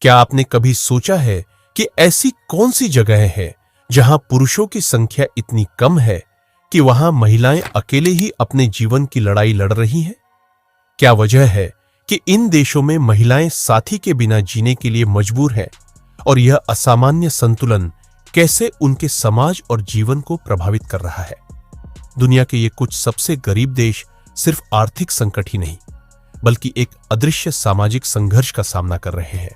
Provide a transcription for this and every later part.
क्या आपने कभी सोचा है कि ऐसी कौन सी जगह है जहां पुरुषों की संख्या इतनी कम है कि वहां महिलाएं अकेले ही अपने जीवन की लड़ाई लड़ रही हैं? क्या वजह है कि इन देशों में महिलाएं साथी के बिना जीने के लिए मजबूर हैं और यह असामान्य संतुलन कैसे उनके समाज और जीवन को प्रभावित कर रहा है? दुनिया के ये कुछ सबसे गरीब देश सिर्फ आर्थिक संकट ही नहीं, बल्कि एक अदृश्य सामाजिक संघर्ष का सामना कर रहे हैं,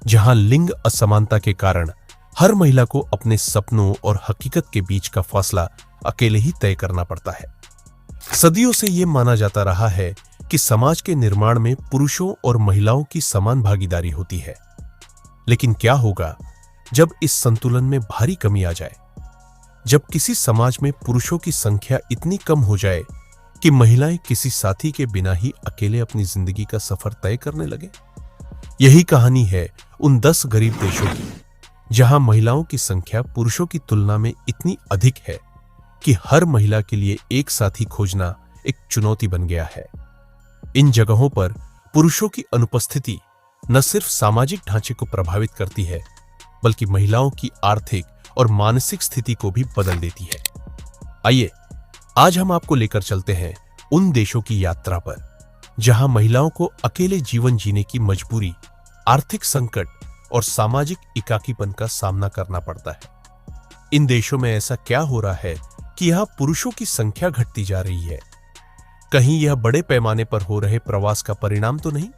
जहां लिंग असमानता के कारण हर महिला को अपने सपनों और हकीकत के बीच का फैसला अकेले ही तय करना पड़ता है। सदियों से यह माना जाता रहा है कि समाज के निर्माण में पुरुषों और महिलाओं की समान भागीदारी होती है, लेकिन क्या होगा जब इस संतुलन में भारी कमी आ जाए? जब किसी समाज में पुरुषों की संख्या इतनी कम हो जाए कि महिलाएं किसी साथी के बिना ही अकेले अपनी जिंदगी का सफर तय करने लगे। यही कहानी है उन 10 गरीब देशों की, जहां महिलाओं की संख्या पुरुषों की तुलना में इतनी अधिक है कि हर महिला के लिए एक साथी खोजना एक चुनौती बन गया है। इन जगहों पर पुरुषों की अनुपस्थिति न सिर्फ सामाजिक ढांचे को प्रभावित करती है, बल्कि महिलाओं की आर्थिक और मानसिक स्थिति को भी बदल देती है। आइए आज हम आपको लेकर चलते हैं उन देशों की यात्रा पर जहां महिलाओं को अकेले जीवन जीने की मजबूरी, आर्थिक संकट और सामाजिक एकाकीपन का सामना करना पड़ता है। इन देशों में ऐसा क्या हो रहा है कि यहां पुरुषों की संख्या घटती जा रही है? कहीं यह बड़े पैमाने पर हो रहे प्रवास का परिणाम तो नहीं,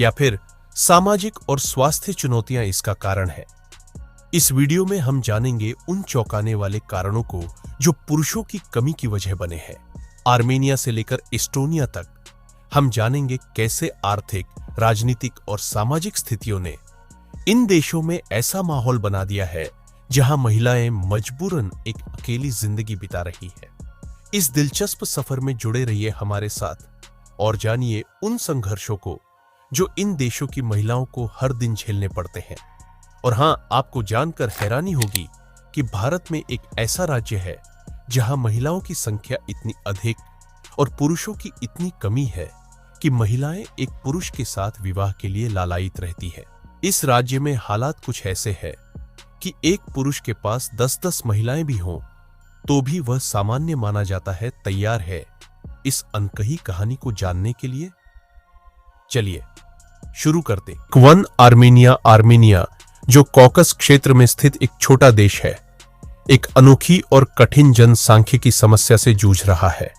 या फिर सामाजिक और स्वास्थ्य चुनौतियां इसका कारण है? इस वीडियो में हम जानेंगे उन चौंकाने वाले कारणों को जो पुरुषों की कमी की वजह बने हैं। आर्मेनिया से लेकर एस्टोनिया तक हम जानेंगे कैसे आर्थिक, राजनीतिक और सामाजिक स्थितियों ने इन देशों में ऐसा माहौल बना दिया है जहां महिलाएं मजबूरन एक अकेली जिंदगी बिता रही है। इस दिलचस्प सफर में जुड़े रहिए हमारे साथ और जानिए उन संघर्षों को जो इन देशों की महिलाओं को हर दिन झेलने पड़ते हैं। और हां, आपको जानकर हैरानी होगी कि भारत में एक ऐसा राज्य है जहां महिलाओं की संख्या इतनी अधिक और पुरुषों की इतनी कमी है कि महिलाएं एक पुरुष के साथ विवाह के लिए लालायित रहती है। इस राज्य में हालात कुछ ऐसे हैं कि एक पुरुष के पास 10-10 महिलाएं भी हों तो भी वह सामान्य माना जाता है। तैयार है इस अनकही कहानी को जानने के लिए? चलिए शुरू करते। वन आर्मेनिया जो कॉकस क्षेत्र में स्थित एक छोटा देश है, एक अनोखी और कठिन जनसांख्यिकी समस्या से जूझ रहा है।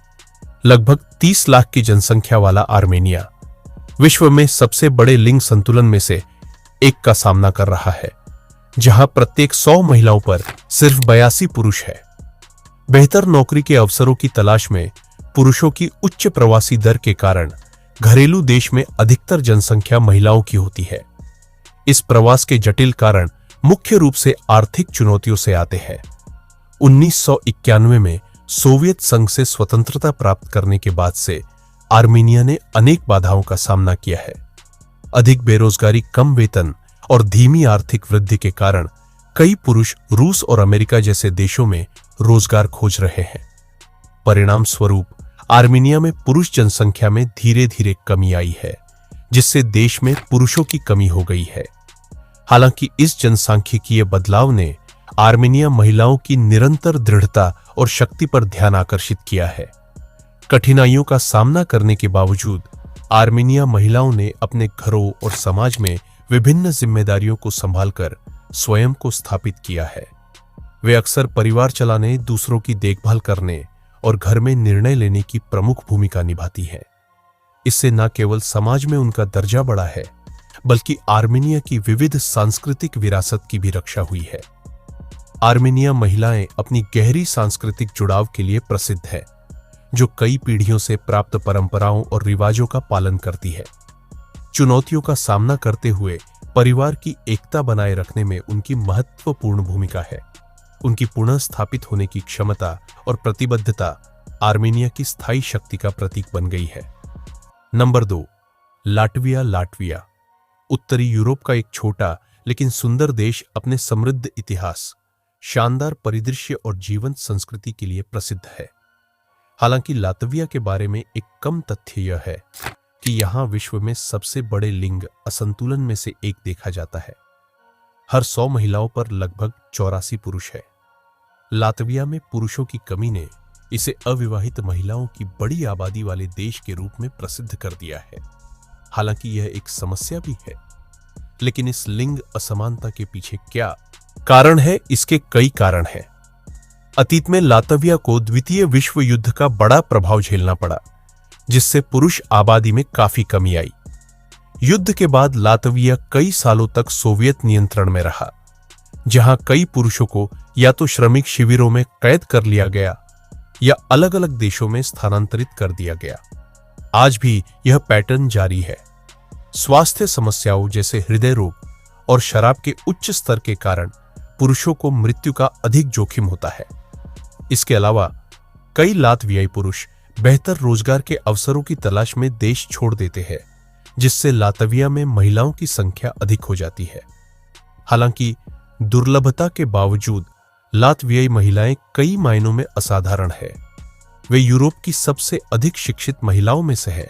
लगभग 30 लाख की जनसंख्या वाला आर्मेनिया विश्व में सबसे बड़े लिंग संतुलन में से एक का सामना कर रहा है, जहां प्रत्येक 100 महिलाओं पर सिर्फ 82 पुरुष है। बेहतर नौकरी के अवसरों की तलाश में पुरुषों की उच्च प्रवासी दर के कारण घरेलू देश में अधिकतर जनसंख्या महिलाओं की होती है। इस प्रवास के जटिल कारण मुख्य रूप से आर्थिक चुनौतियों से आते हैं। 1991 में सोवियत संघ से स्वतंत्रता प्राप्त करने के बाद से आर्मेनिया ने अनेक बाधाओं का सामना किया है। अधिक बेरोजगारी, कम वेतन और धीमी आर्थिक वृद्धि के कारण कई पुरुष रूस और अमेरिका जैसे देशों में रोजगार खोज रहे हैं। परिणाम स्वरूप आर्मेनिया में पुरुष जनसंख्या में धीरे धीरे कमी आई है, जिससे देश में पुरुषों की कमी हो गई है। हालांकि इस जनसांख्यिकीय बदलाव ने आर्मेनिया महिलाओं की निरंतर दृढ़ता और शक्ति पर ध्यान आकर्षित किया है। कठिनाइयों का सामना करने के बावजूद आर्मेनिया महिलाओं ने अपने घरों और समाज में विभिन्न जिम्मेदारियों को संभालकर स्वयं को स्थापित किया है। वे अक्सर परिवार चलाने, दूसरों की देखभाल करने और घर में निर्णय लेने की प्रमुख भूमिका निभाती है। इससे न केवल समाज में उनका दर्जा बढ़ा है, बल्कि आर्मेनिया की विविध सांस्कृतिक विरासत की भी रक्षा हुई है। आर्मेनिया महिलाएं अपनी गहरी सांस्कृतिक जुड़ाव के लिए प्रसिद्ध है, जो कई पीढ़ियों से प्राप्त परंपराओं और रिवाजों का पालन करती है। चुनौतियों का सामना करते हुए परिवार की एकता बनाए रखने में उनकी महत्वपूर्ण भूमिका है। उनकी पुनः स्थापित होने की क्षमता और प्रतिबद्धता आर्मेनिया की स्थायी शक्ति का प्रतीक बन गई है। Number 2, Latvia. उत्तरी यूरोप का एक छोटा लेकिन सुंदर देश अपने समृद्ध इतिहास, शानदार परिदृश्य और जीवंत संस्कृति के लिए प्रसिद्ध है। हालांकि लातविया के बारे में एक कम तथ्य यह है कि यहां विश्व में सबसे बड़े लिंग असंतुलन में से एक देखा जाता है। हर 100 महिलाओं पर लगभग 84 पुरुष है। लातविया में पुरुषों की कमी ने इसे अविवाहित महिलाओं की बड़ी आबादी वाले देश के रूप में प्रसिद्ध कर दिया है। हालांकि यह एक समस्या भी है, लेकिन इस लिंग असमानता के पीछे क्या कारण है? इसके कई कारण हैं। अतीत में लातविया को द्वितीय विश्व युद्ध का बड़ा प्रभाव झेलना पड़ा, जिससे पुरुष आबादी में काफी कमी आई। युद्ध के बाद लातविया कई सालों तक सोवियत नियंत्रण में रहा, जहां कई पुरुषों को या तो श्रमिक शिविरों में कैद कर लिया गया या अलग अलग देशों में स्थानांतरित कर दिया गया। आज भी यह पैटर्न जारी है। स्वास्थ्य समस्याओं जैसे हृदय रोग और शराब के उच्च स्तर के कारण पुरुषों को मृत्यु का अधिक जोखिम होता है। इसके अलावा कई लातवियाई पुरुष बेहतर रोजगार के अवसरों की तलाश में देश छोड़ देते हैं, जिससे लातविया में महिलाओं की संख्या अधिक हो जाती है। हालांकि दुर्लभता के बावजूद लातवियाई महिलाएं कई मायनों में असाधारण है। वे यूरोप की सबसे अधिक शिक्षित महिलाओं में से है,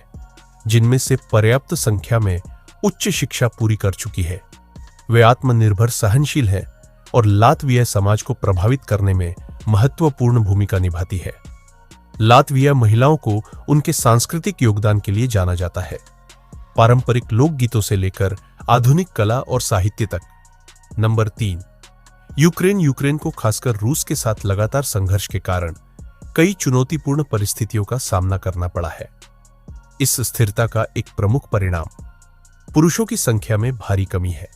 जिनमें से पर्याप्त संख्या में उच्च शिक्षा पूरी कर चुकी है। वे आत्मनिर्भर, सहनशील हैं और लातविया समाज को प्रभावित करने में महत्वपूर्ण भूमिका निभाती है। लातविया महिलाओं को उनके सांस्कृतिक योगदान के लिए जाना जाता है, पारंपरिक लोकगीतों से लेकर आधुनिक कला और साहित्य तक। नंबर 3, यूक्रेन को खासकर रूस के साथ लगातार संघर्ष के कारण कई चुनौतीपूर्ण परिस्थितियों का सामना करना पड़ा है। इस स्थिरता का एक प्रमुख परिणाम पुरुषों की संख्या में भारी कमी है।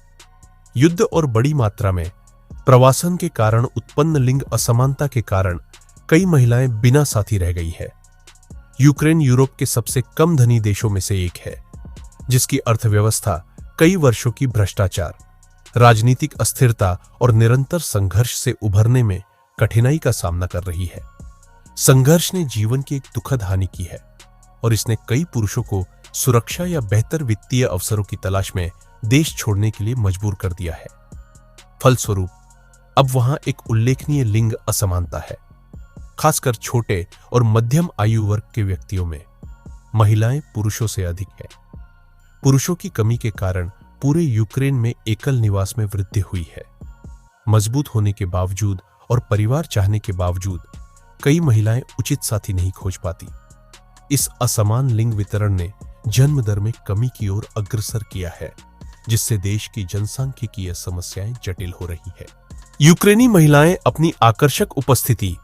युद्ध और बड़ी मात्रा में प्रवासन के कारण उत्पन्न लिंग असमानता के कारण कई महिलाएं बिना साथी रह गई है। यूक्रेन यूरोप के सबसे कम धनी देशों में से एक है, जिसकी अर्थव्यवस्था कई वर्षों की भ्रष्टाचार, राजनीतिक अस्थिरता और निरंतर संघर्ष से उभरने में कठिनाई का सामना कर रही है। संघर्ष ने जीवन की एक दुखद हानि की है और इसने कई पुरुषों को सुरक्षा या बेहतर वित्तीय अवसरों की तलाश में देश छोड़ने के लिए मजबूर कर दिया है। फलस्वरूप अब वहां एक उल्लेखनीय लिंग असमानता है। खासकर छोटे और मध्यम आयु वर्ग के व्यक्तियों में महिलाएं पुरुषों से अधिक है। पुरुषों की कमी के कारण पूरे यूक्रेन में एकल निवास में वृद्धि हुई है। मजबूत होने के बावजूद और परिवार चाहने के बावजूद कई महिलाएं उचित साथी नहीं खोज पाती। इस असमान लिंग वितरण ने जन्म दर में कमी की ओर अग्रसर किया है, जिससे देश की जनसांख्यिकीय समस्याएं जटिल हो रही है। यूक्रेनी महिलाएं अपनी आकर्षक उपस्थिति,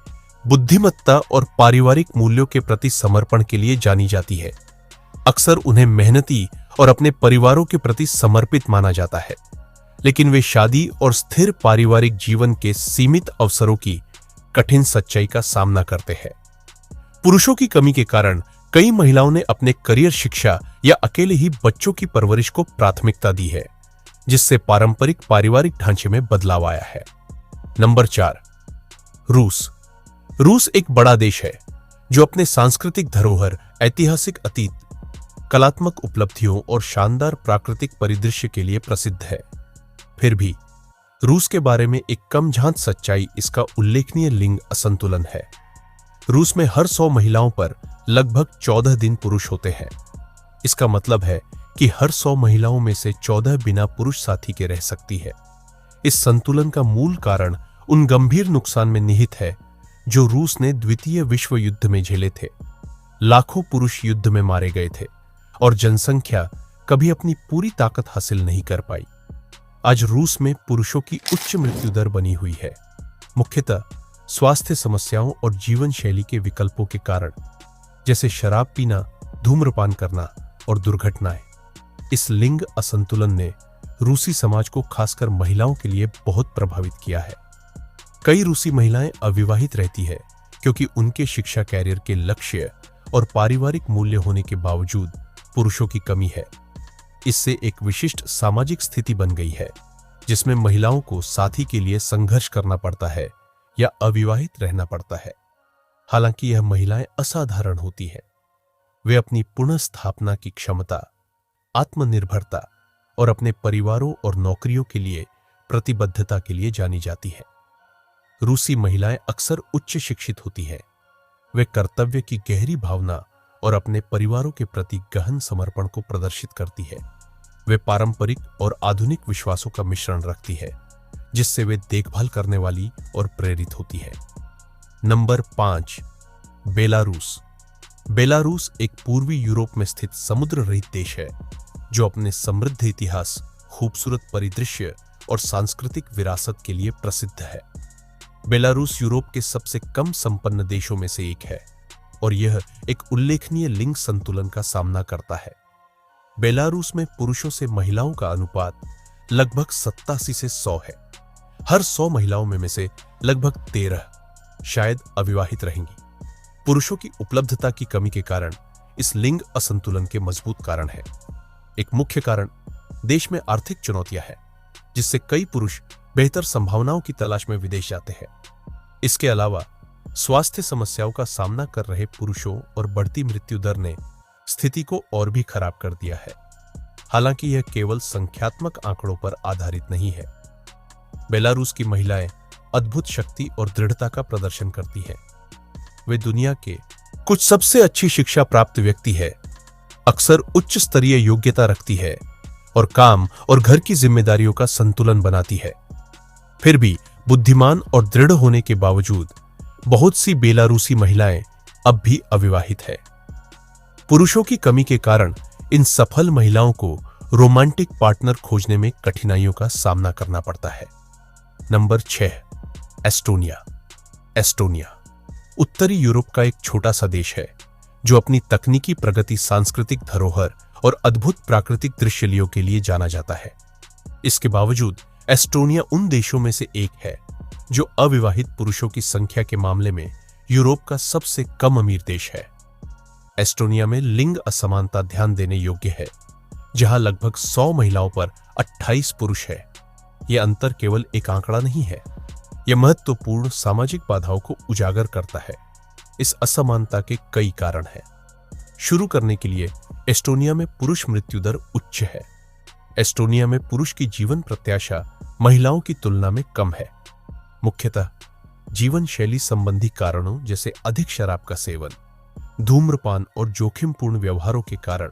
बुद्धिमत्ता और पारिवारिक मूल्यों के प्रति समर्पण के लिए जानी जाती है। अक्सर उन्हें मेहनती और अपने परिवारों के प्रति समर्पित माना जाता है, लेकिन वे शादी और स्थिर पारिवारिक जीवन के सीमित अवसरों की कठिन सच्चाई का सामना करते हैं। पुरुषों की कमी के कारण कई महिलाओं ने अपने करियर, शिक्षा या अकेले ही बच्चों की परवरिश को प्राथमिकता दी है, जिससे पारंपरिक पारिवारिक ढांचे में बदलाव आया है। नंबर 4, रूस एक बड़ा देश है जो अपने सांस्कृतिक धरोहर, ऐतिहासिक अतीत, कलात्मक उपलब्धियों और शानदार प्राकृतिक परिदृश्य के लिए प्रसिद्ध है। फिर भी रूस के बारे में एक कम झांत सच्चाई इसका उल्लेखनीय लिंग असंतुलन है। रूस में हर 100 महिलाओं पर लगभग 14 दिन पुरुष होते हैं। इसका मतलब है कि हर 100 महिलाओं में से 14 बिना पुरुष साथी के रह सकती है। इस संतुलन का मूल कारण उन गंभीर नुकसान में निहित है जो रूस ने द्वितीय विश्व युद्ध में झेले थे। लाखों पुरुष युद्ध में मारे गए थे और जनसंख्या कभी अपनी पूरी ताकत हासिल नहीं कर पाई। आज रूस में पुरुषों की उच्च मृत्यु दर बनी हुई है, मुख्यतः स्वास्थ्य समस्याओं और जीवन शैली के विकल्पों के कारण, जैसे शराब पीना, धूम्रपान करना और दुर्घटनाएं। इस लिंग असंतुलन ने रूसी समाज को खासकर महिलाओं के लिए बहुत प्रभावित किया है। कई रूसी महिलाएं अविवाहित रहती है क्योंकि उनके शिक्षा, कैरियर के लक्ष्य और पारिवारिक मूल्य होने के बावजूद पुरुषों की कमी है। इससे एक विशिष्ट सामाजिक स्थिति बन गई है जिसमें महिलाओं को साथी के लिए संघर्ष करना पड़ता है या अविवाहित रहना पड़ता है। हालांकि यह महिलाएं असाधारण होती हैं। वे अपनी पुनर्स्थापना की क्षमता, आत्मनिर्भरता और अपने परिवारों और नौकरियों के लिए प्रतिबद्धता के लिए जानी जाती हैं। रूसी महिलाएं अक्सर उच्च शिक्षित होती हैं। वे कर्तव्य की गहरी भावना और अपने परिवारों के प्रति गहन समर्पण को प्रदर्शित करती है। वे पारंपरिक और आधुनिक विश्वासों का मिश्रण रखती है, जिससे वे देखभाल करने वाली और प्रेरित होती है। Number 5, Belarus. बेलारूस एक पूर्वी यूरोप में स्थित समुद्र रहित देश है, जो अपने समृद्ध इतिहास, खूबसूरत परिदृश्य और सांस्कृतिक विरासत के लिए प्रसिद्ध है। बेलारूस यूरोप के सबसे कम संपन्न देशों में से एक है और यह एक उल्लेखनीय लिंग संतुलन का सामना करता है। बेलारूस में पुरुषों से महिलाओं का अनुपात लगभग 87 से 100 है। हर 100 महिलाओं में से लगभग 13 शायद अविवाहित रहेंगी। पुरुषों की उपलब्धता की कमी के कारण इस लिंग असंतुलन के मजबूत कारण है। एक मुख्य कारण देश में आर्थिक चुनौतियां हैं, जिससे कई पुरुष बेहतर संभावनाओं की तलाश में विदेश जाते हैं। इसके अलावा स्वास्थ्य समस्याओं का सामना कर रहे पुरुषों और बढ़ती मृत्यु दर ने स्थिति को और भी खराब कर दिया है। हालांकि यह केवल संख्यात्मक आंकड़ों पर आधारित नहीं है। बेलारूस की महिलाएं अद्भुत शक्ति और दृढ़ता का प्रदर्शन करती हैं। वे दुनिया के कुछ सबसे अच्छी शिक्षा प्राप्त व्यक्ति है, अक्सर उच्च स्तरीय योग्यता रखती है और काम और घर की जिम्मेदारियों का संतुलन बनाती है। फिर भी बुद्धिमान और दृढ़ होने के बावजूद बहुत सी बेलारूसी महिलाएं अब भी अविवाहित है। पुरुषों की कमी के कारण इन सफल महिलाओं को रोमांटिक पार्टनर खोजने में कठिनाइयों का सामना करना पड़ता है। Number 6, Estonia. एस्टोनिया उत्तरी यूरोप का एक छोटा सा देश है, जो अपनी तकनीकी प्रगति, सांस्कृतिक धरोहर और अद्भुत प्राकृतिक दृश्यलियों के लिए जाना जाता है। इसके बावजूद एस्टोनिया उन देशों में से एक है जो अविवाहित पुरुषों की संख्या के मामले में यूरोप का सबसे कम अमीर देश है। एस्टोनिया में लिंग असमानता ध्यान देने योग्य है, जहां लगभग 100 महिलाओं पर 28 पुरुष है। यह अंतर केवल एक आंकड़ा नहीं है, यह महत्वपूर्ण सामाजिक बाधाओं को उजागर करता है। इस असमानता के कई कारण हैं। शुरू करने के लिए एस्टोनिया में पुरुष मृत्यु दर उच्च है। एस्टोनिया में पुरुष की जीवन प्रत्याशा महिलाओं की तुलना में कम है, मुख्यतः जीवन शैली संबंधी कारणों जैसे अधिक शराब का सेवन, धूम्रपान और जोखिमपूर्ण व्यवहारों के कारण।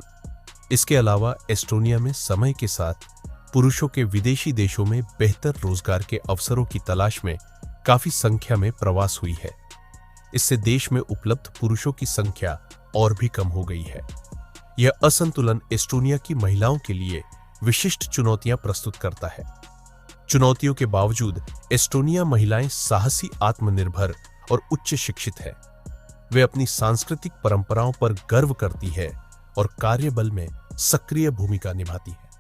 इसके अलावा एस्टोनिया में समय के साथ पुरुषों के विदेशी देशों में बेहतर रोजगार के अवसरों की तलाश में काफी संख्या में प्रवास हुई है। इससे देश में उपलब्ध पुरुषों की संख्या और भी कम हो गई है। यह असंतुलन एस्टोनिया की महिलाओं के लिए विशिष्ट चुनौतियां प्रस्तुत करता है। चुनौतियों के बावजूद एस्टोनिया महिलाएं साहसी, आत्मनिर्भर और उच्च शिक्षित है। वे अपनी सांस्कृतिक परंपराओं पर गर्व करती है और कार्यबल में सक्रिय भूमिका निभाती है।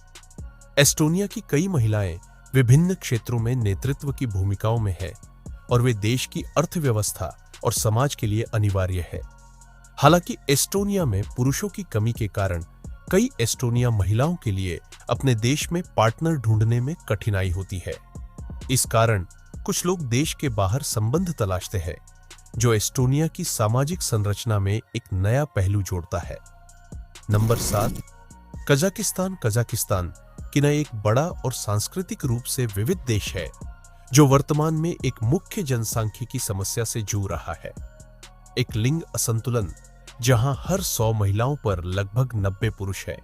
एस्टोनिया की कई महिलाएं विभिन्न क्षेत्रों में नेतृत्व की भूमिकाओं में है और वे देश की अर्थव्यवस्था और समाज के लिए अनिवार्य है। हालांकि एस्टोनिया में पुरुषों की कमी के कारण कई एस्टोनिया महिलाओं के लिए अपने देश में पार्टनर ढूंढने में कठिनाई होती है। इस कारण कुछ लोग देश के बाहर संबंध तलाशते हैं, जो एस्टोनिया की सामाजिक संरचना में एक नया पहलू जोड़ता है। Number 7, Kazakhstan. कजाकिस्तान किना एक बड़ा और सांस्कृतिक रूप से विविध देश है, जो वर्तमान में एक मुख्य जनसांख्यिकी समस्या से जूझ रहा है। एक लिंग असंतुलन जहां हर 100 महिलाओं पर लगभग 90 पुरुष है।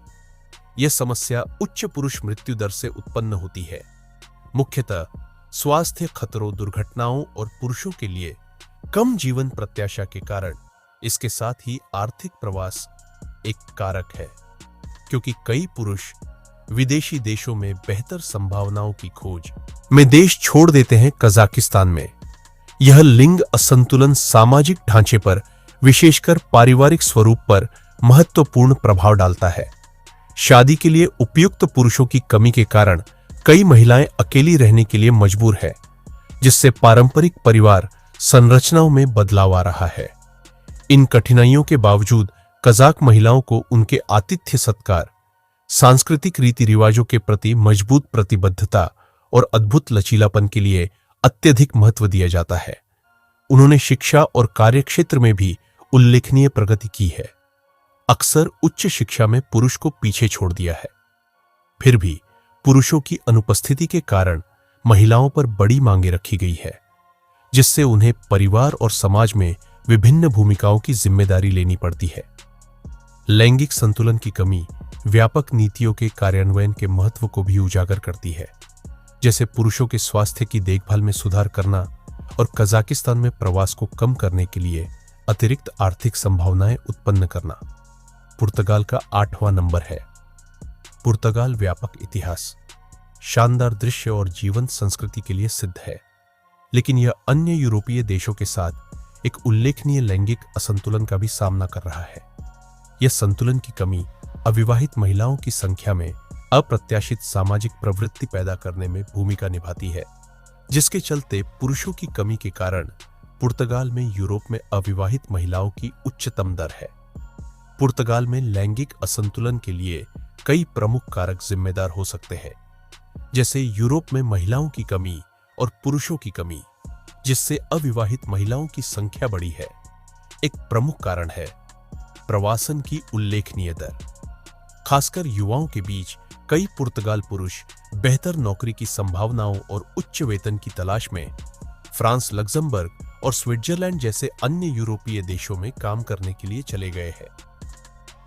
यह समस्या उच्च पुरुष मृत्यु दर से उत्पन्न होती है, मुख्यतः स्वास्थ्य खतरों, दुर्घटनाओं और पुरुषों के लिए कम जीवन प्रत्याशा के कारण। इसके साथ ही आर्थिक प्रवास एक कारक है, क्योंकि कई पुरुष विदेशी देशों में बेहतर संभावनाओं की खोज में देश छोड़ देते हैं। कजाकिस्तान में यह लिंग असंतुलन सामाजिक ढांचे पर, विशेषकर पारिवारिक स्वरूप पर महत्वपूर्ण प्रभाव डालता है। शादी के लिए उपयुक्त पुरुषों की कमी के कारण कई महिलाएं अकेली रहने के लिए मजबूर है, जिससे पारंपरिक परिवार संरचनाओं में बदलाव आ रहा है। इन कठिनाइयों के बावजूद कजाक महिलाओं को उनके आतिथ्य सत्कार, सांस्कृतिक रीति रिवाजों के प्रति मजबूत प्रतिबद्धता और अद्भुत लचीलापन के लिए अत्यधिक महत्व दिया जाता है। उन्होंने शिक्षा और कार्यक्षेत्र में भी उल्लेखनीय प्रगति की है। अक्सर उच्च शिक्षा में पुरुष को पीछे छोड़ दिया है। फिर भी पुरुषों की अनुपस्थिति के कारण महिलाओं पर बड़ी मांगे रखी गई है, जिससे उन्हें परिवार और समाज में विभिन्न भूमिकाओं की जिम्मेदारी लेनी पड़ती है। लैंगिक संतुलन की कमी व्यापक नीतियों के कार्यान्वयन के महत्व को भी उजागर करती है, जैसे पुरुषों के स्वास्थ्य की देखभाल में सुधार करना और कजाकिस्तान में प्रवास को कम करने के लिए अतिरिक्त आर्थिक संभावनाएं उत्पन्न करना। पुर्तगाल का 8वां नंबर है। पुर्तगाल व्यापक इतिहास, शानदार दृश्य और जीवंत संस्कृति के लिए सिद्ध है, लेकिन यह अन्य यूरोपीय देशों के साथ एक उल्लेखनीय लैंगिक असंतुलन का भी सामना कर रहा है। यह संतुलन की कमी अविवाहित महिलाओं की संख्या में अप्रत्याशित सामाजिक प्रवृत्ति पैदा करने में भूमिका निभाती है, जिसके चलते पुरुषों की कमी के कारण पुर्तगाल में यूरोप में अविवाहित महिलाओं की उच्चतम दर है। पुर्तगाल में लैंगिक असंतुलन के लिए कई प्रमुख कारक जिम्मेदार हो सकते हैं, जैसे यूरोप में महिलाओं की कमी और पुरुषों की कमी, जिससे अविवाहित महिलाओं की संख्या बढ़ी है। एक प्रमुख कारण है प्रवासन की उल्लेखनीय दर। खासकर युवाओं के बीच कई पुर्तगाल पुरुष बेहतर नौकरी की संभावनाओं और उच्च वेतन की तलाश में फ्रांस, लग्जमबर्ग और स्विट्जरलैंड जैसे अन्य यूरोपीय देशों में काम करने के लिए चले गए हैं।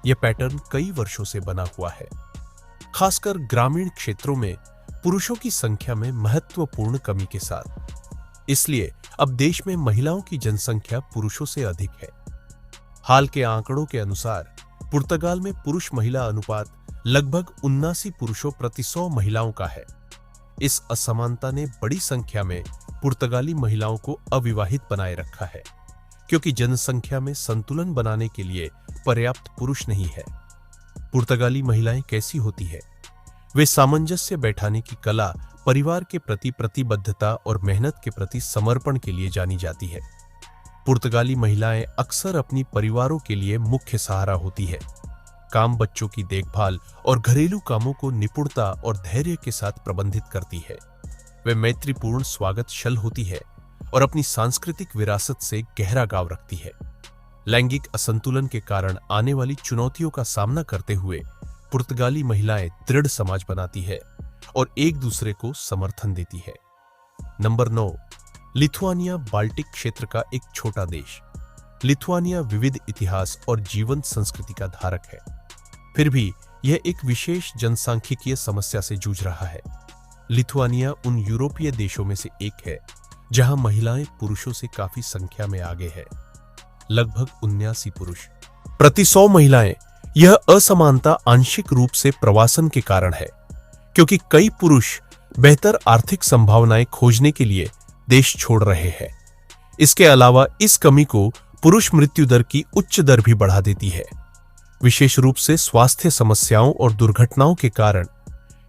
यह पैटर्न कई वर्षों से बना हुआ है। खासकर ग्रामीण क्षेत्रों में पुरुषों की संख्या में महत्वपूर्ण कमी के साथ। इसलिए अब देश में महिलाओं की जनसंख्या पुरुषों से अधिक है। हाल के आंकड़ों के अनुसार पुर्तगाल में पुरुष महिला अनुपात लगभग 79 पुरुषों प्रति 100 महिलाओं का है। इस असमानता ने बड़ी संख्या में पुर्तगाली महिलाओं को अविवाहित बनाए रखा है, क्योंकि जनसंख्या में संतुलन बनाने के लिए पर्याप्त पुरुष नहीं है। पुर्तगाली महिलाएं कैसी होती है? वे सामंजस्य बैठाने की कला, परिवार के प्रति प्रतिबद्धता और मेहनत के प्रति समर्पण के लिए जानी जाती है। पुर्तगाली महिलाएं अक्सर अपनी परिवारों के लिए मुख्य सहारा होती है। काम, बच्चों की देखभाल और घरेलू कामों को निपुणता और धैर्य के साथ प्रबंधित करती है। वे मैत्रीपूर्ण स्वागतशल होती है और अपनी सांस्कृतिक विरासत से गहरा गाव रखती है। लैंगिक असंतुलन के कारण आने वाली चुनौतियों का सामना करते हुए पुर्तगाली महिलाएं दृढ़ समाज बनाती है और एक दूसरे को समर्थन देती है। नंबर 9, लिथुआनिया बाल्टिक क्षेत्र का एक छोटा देश। लिथुआनिया विविध इतिहास और जीवंत संस्कृति का धारक है। फिर भी यह एक विशेष जनसांख्यिकीय समस्या से जूझ रहा है। लिथुआनिया उन यूरोपीय देशों में से एक है जहां महिलाएं पुरुषों से काफी संख्या में आगे है, लगभग 79 पुरुष प्रति 100 महिलाएं। यह असमानता आंशिक रूप से प्रवासन के कारण है, क्योंकि कई पुरुष बेहतर आर्थिक संभावनाएं खोजने के लिए देश छोड़ रहे हैं। इसके अलावा इस कमी को पुरुष मृत्यु दर की उच्च दर भी बढ़ा देती है, विशेष रूप से स्वास्थ्य समस्याओं और दुर्घटनाओं के कारण।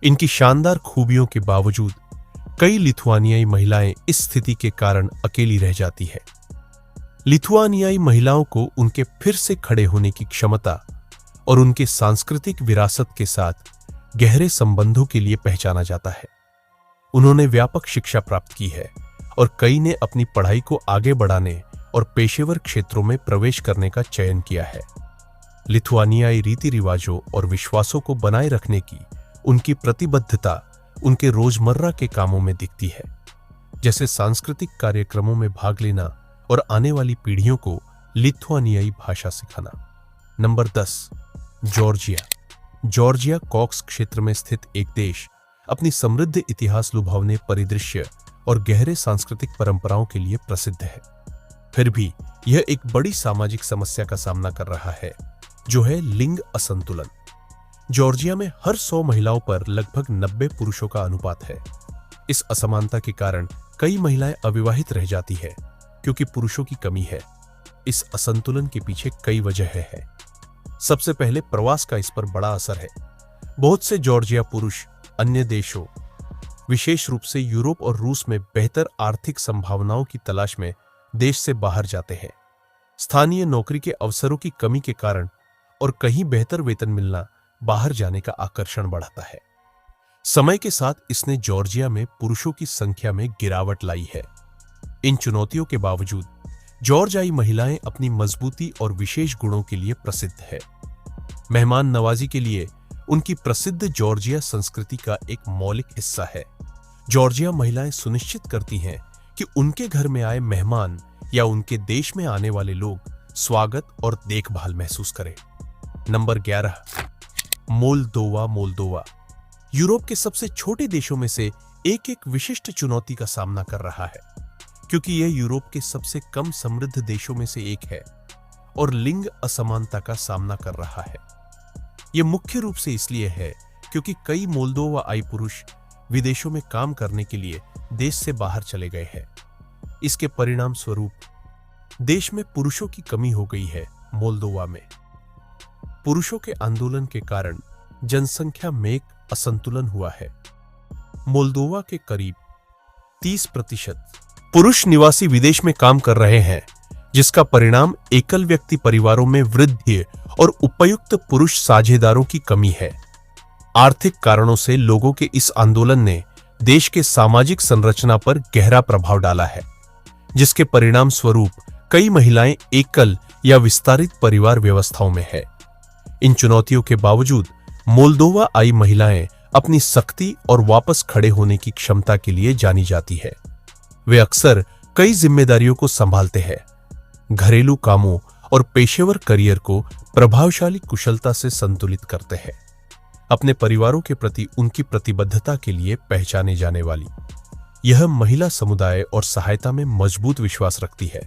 इनकी शानदार खूबियों के बावजूद कई लिथुआनियाई महिलाएं इस स्थिति के कारण अकेली रह जाती है। लिथुआनियाई महिलाओं को उनके फिर से खड़े होने की क्षमता और उनके सांस्कृतिक विरासत के साथ गहरे संबंधों के लिए पहचाना जाता है। उन्होंने व्यापक शिक्षा प्राप्त की है और कई ने अपनी पढ़ाई को आगे बढ़ाने और पेशेवर क्षेत्रों में प्रवेश करने का चयन किया है। लिथुआनियाई रीति रिवाजों और विश्वासों को बनाए रखने की उनकी प्रतिबद्धता उनके रोजमर्रा के कामों में दिखती है, जैसे सांस्कृतिक कार्यक्रमों में भाग लेना और आने वाली पीढ़ियों को लिथुआनियाई भाषा सिखाना। Number 10, Georgia. जॉर्जिया कॉक्स क्षेत्र में स्थित एक देश अपनी समृद्ध इतिहास लुभावने परिदृश्य और गहरे सांस्कृतिक परंपराओं के लिए प्रसिद्ध है। फिर भी यह एक बड़ी सामाजिक समस्या का सामना कर रहा है, जो है लिंग असंतुलन। जॉर्जिया में हर 100 महिलाओं पर लगभग 90 पुरुषों का अनुपात है। इस असमानता के कारण कई महिलाएं अविवाहित रह जाती है, क्योंकि पुरुषों की कमी है। इस असंतुलन के पीछे कई वजहें हैं। सबसे पहले प्रवास का इस पर बड़ा असर है। बहुत से जॉर्जिया पुरुष अन्य देशों, विशेष रूप से यूरोप और रूस में बेहतर आर्थिक संभावनाओं की तलाश में देश से बाहर जाते हैं। स्थानीय नौकरी के अवसरों की कमी के कारण और कहीं बेहतर वेतन मिलना बाहर जाने का आकर्षण बढ़ाता है। समय के साथ इसने जॉर्जिया में पुरुषों की संख्या में गिरावट लाई है। इन चुनौतियों के बावजूद जॉर्जियाई महिलाएं अपनी मजबूती और विशेष गुणों के लिए प्रसिद्ध है। मेहमान नवाजी के लिए उनकी प्रसिद्ध जॉर्जिया संस्कृति का एक मौलिक हिस्सा है। जॉर्जिया महिलाएं सुनिश्चित करती हैं कि उनके घर में आए मेहमान या उनके देश में आने वाले लोग स्वागत और देखभाल महसूस करें। Number 11, Moldova. मोल्दोवा यूरोप के सबसे छोटे देशों में से एक विशिष्ट चुनौती का सामना कर रहा है, क्योंकि यह यूरोप के सबसे कम समृद्ध देशों में से एक है और लिंग असमानता का सामना कर रहा है। यह मुख्य रूप से इसलिए है क्योंकि कई मोल्दोवाई पुरुष विदेशों में काम करने के लिए देश से बाहर चले गए हैं। इसके परिणाम स्वरूप देश में पुरुषों की कमी हो गई है। मोल्दोवा में पुरुषों के आंदोलन के कारण जनसंख्या में एक असंतुलन हुआ है। मोल्दोवा के करीब 30% पुरुष निवासी विदेश में काम कर रहे हैं, जिसका परिणाम एकल व्यक्ति परिवारों में वृद्धि और उपयुक्त पुरुष साझेदारों की कमी है। आर्थिक कारणों से लोगों के इस आंदोलन ने देश के सामाजिक संरचना पर गहरा प्रभाव डाला है, जिसके परिणाम स्वरूप कई महिलाएं एकल या विस्तारित परिवार व्यवस्थाओं में है। इन चुनौतियों के बावजूद मोल्दोवाई महिलाएं अपनी सख्ती और वापस खड़े होने की क्षमता के लिए जानी जाती है। वे अक्सर कई जिम्मेदारियों को संभालते हैं, घरेलू कामों और पेशेवर करियर को प्रभावशाली कुशलता से संतुलित करते हैं। अपने परिवारों के प्रति उनकी प्रतिबद्धता के लिए पहचाने जाने वाली यह महिला समुदाय और सहायता में मजबूत विश्वास रखती है।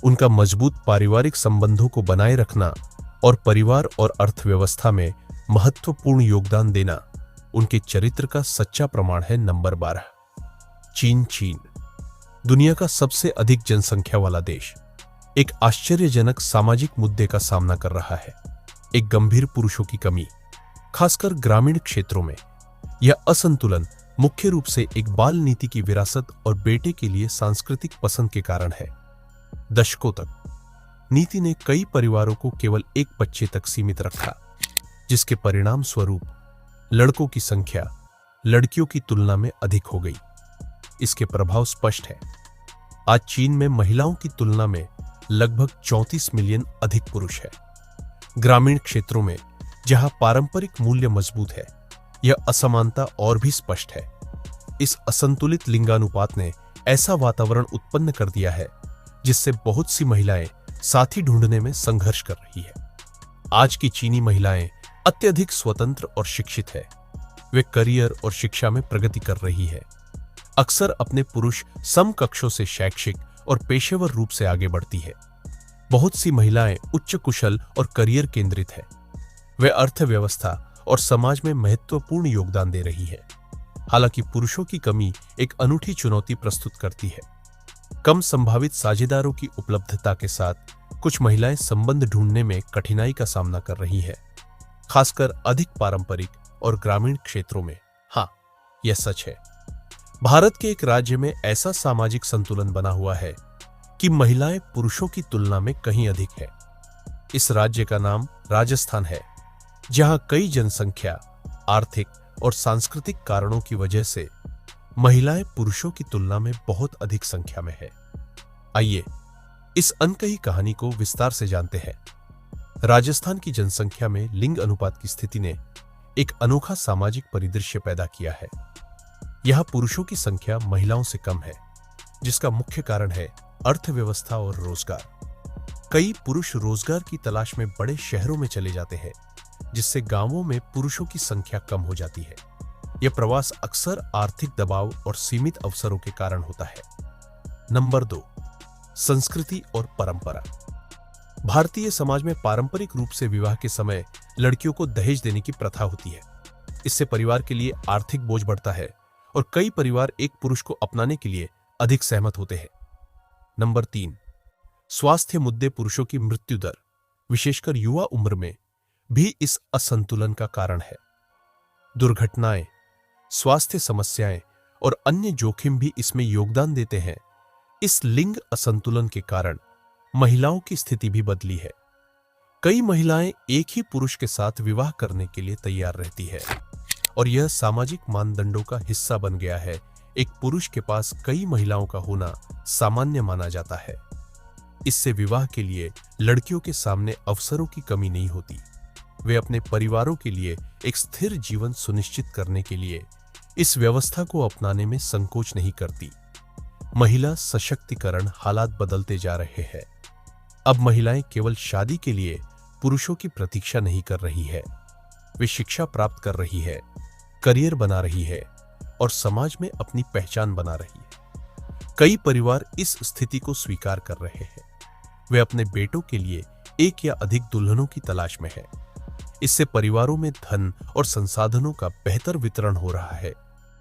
उनका मजबूत पारिवारिक संबंधों को बनाए रखना और परिवार और अर्थव्यवस्था में महत्वपूर्ण योगदान देना उनके चरित्र का सच्चा प्रमाण है। नंबर 12, चीन दुनिया का सबसे अधिक जनसंख्या वाला देश एक आश्चर्यजनक सामाजिक मुद्दे का सामना कर रहा है। एक गंभीर पुरुषों की कमी, खासकर ग्रामीण क्षेत्रों में। यह असंतुलन मुख्य रूप से एक बाल नीति की विरासत और बेटे के लिए सांस्कृतिक पसंद के कारण है। दशकों तक नीति ने कई परिवारों को केवल एक बच्चे तक सीमित रखा, जिसके परिणाम स्वरूप लड़कों की संख्या लड़कियों की तुलना में अधिक हो गई। इसके प्रभाव स्पष्ट है। आज चीन में महिलाओं की तुलना में लगभग 34 मिलियन अधिक पुरुष है। ग्रामीण क्षेत्रों में जहां पारंपरिक मूल्य मजबूत है, यह असमानता और भी स्पष्ट है। इस असंतुलित लिंगानुपात ने ऐसा वातावरण उत्पन्न कर दिया है जिससे बहुत सी महिलाएं साथी ढूंढने में संघर्ष कर रही है। आज की चीनी महिलाएं अत्यधिक स्वतंत्र और शिक्षित है। वे करियर और शिक्षा में प्रगति कर रही है, अक्सर अपने पुरुष समकक्षों से शैक्षिक और पेशेवर रूप से आगे बढ़ती है। बहुत सी महिलाएं उच्च कुशल और करियर केंद्रित है। वे अर्थव्यवस्था और समाज में महत्वपूर्ण योगदान दे रही है। हालांकि पुरुषों की कमी एक अनूठी चुनौती प्रस्तुत करती है। कम संभावित साझेदारों की उपलब्धता के साथ कुछ महिलाएं संबंध ढूंढने में कठिनाई का सामना कर रही है, खासकर अधिक पारंपरिक और ग्रामीण क्षेत्रों में। हाँ, यह सच है। भारत के एक राज्य में ऐसा सामाजिक संतुलन बना हुआ है कि महिलाएं पुरुषों की तुलना में कहीं अधिक है। इस राज्य का नाम राजस्थान है, जहां कई जनसंख्या, आर्थिक और सांस्कृतिक कारणों की वजह से महिलाएं पुरुषों की तुलना में बहुत अधिक संख्या में है। आइए इस अनकही कहानी को विस्तार से जानते हैं। राजस्थान की जनसंख्या में लिंग अनुपात की स्थिति ने एक अनोखा सामाजिक परिदृश्य पैदा किया है। यहां पुरुषों की संख्या महिलाओं से कम है, जिसका मुख्य कारण है अर्थव्यवस्था और रोजगार। कई पुरुष रोजगार की तलाश में बड़े शहरों में चले जाते हैं, जिससे गांवों में पुरुषों की संख्या कम हो जाती है। यह प्रवास अक्सर आर्थिक दबाव और सीमित अवसरों के कारण होता है। नंबर 2, संस्कृति और परंपरा। भारतीय समाज में पारंपरिक रूप से विवाह के समय लड़कियों को दहेज देने की प्रथा होती है। इससे परिवार के लिए आर्थिक बोझ बढ़ता है और कई परिवार एक पुरुष को अपनाने के लिए अधिक सहमत होते हैं। नंबर 3, स्वास्थ्य मुद्दे। पुरुषों की मृत्यु दर, विशेषकर युवा उम्र में, भी इस असंतुलन का कारण है। दुर्घटनाएं, स्वास्थ्य समस्याएं और अन्य जोखिम भी इसमें योगदान देते हैं। इस लिंग असंतुलन के कारण महिलाओं की स्थिति भी बदली है। कई महिलाएं एक ही पुरुष के साथ विवाह करने के लिए तैयार रहती है और यह सामाजिक मानदंडों का हिस्सा बन गया है। एक पुरुष के पास कई महिलाओं का होना सामान्य माना जाता है। इससे विवाह के लिए लड़कियों के सामने अवसरों की कमी नहीं होती। वे अपने परिवारों के लिए एक स्थिर जीवन सुनिश्चित करने के लिए इस व्यवस्था को अपनाने में संकोच नहीं करती। महिला सशक्तिकरण। हालात बदलते जा रहे हैं। अब महिलाएं केवल शादी के लिए पुरुषों की प्रतीक्षा नहीं कर रही है। वे शिक्षा प्राप्त कर रही है, करियर बना रही है और समाज में अपनी पहचान बना रही है। कई परिवार इस स्थिति को स्वीकार कर रहे हैं। वे अपने बेटों के लिए एक या अधिक दुल्हनों की तलाश में हैं। इससे परिवारों में धन और संसाधनों का बेहतर वितरण हो रहा है